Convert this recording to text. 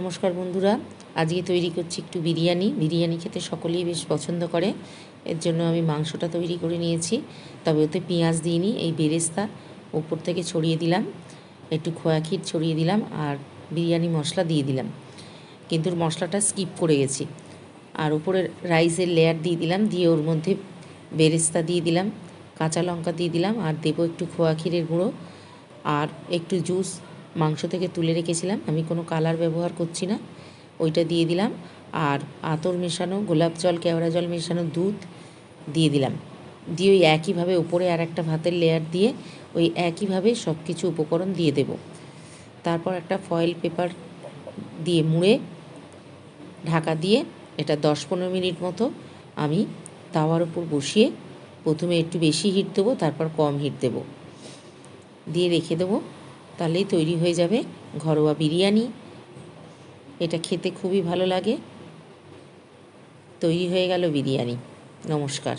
নমস্কার বন্ধুরা, আজকে তৈরি করছি একটু বিরিয়ানি খেতে সকলেই বেশ পছন্দ করে। এর জন্য আমি মাংসটা তৈরি করে নিয়েছি, তবে ওতে পেঁয়াজ দিইনি। এই বেরেস্তা ওপর থেকে ছড়িয়ে দিলাম, একটু খোয়া ক্ষীর ছড়িয়ে দিলাম আর বিরিয়ানি মশলা দিয়ে দিলাম, কিন্তু মশলাটা স্কিপ করে গেছি। আর উপরে রাইসের লেয়ার দিয়ে দিলাম, দিয়ে ওর মধ্যে বেরেস্তা দিয়ে দিলাম, কাঁচা লঙ্কা দিয়ে দিলাম আর দেবো একটু খোয়া ক্ষীরের গুঁড়ো আর একটু জুস মাংস থেকে তুলে রেখেছিলাম, আমি কোনো কালার ব্যবহার করছি না, ওইটা দিয়ে দিলাম। আর আতর মেশানো গোলাপ জল কেওড়া জল মেশানো দুধ দিয়ে দিলাম, দিয়ে ওই একইভাবে উপরে আর একটা ভাতের লেয়ার দিয়ে ওই একইভাবে সব কিছু উপকরণ দিয়ে দেব। তারপর একটা ফয়েল পেপার দিয়ে মুড়ে ঢাকা দিয়ে এটা 10-15 মিনিট মতো আমি তাওয়ার উপর বসিয়ে প্রথমে একটু বেশি হিট দেবো, তারপর কম হিট দেবো, দিয়ে রেখে দেবো। তাহলেই তৈরি হয়ে যাবে ঘরোয়া বিরিয়ানি। এটা খেতে খুবই ভালো লাগে। তৈরি হয়ে গেল বিরিয়ানি। নমস্কার।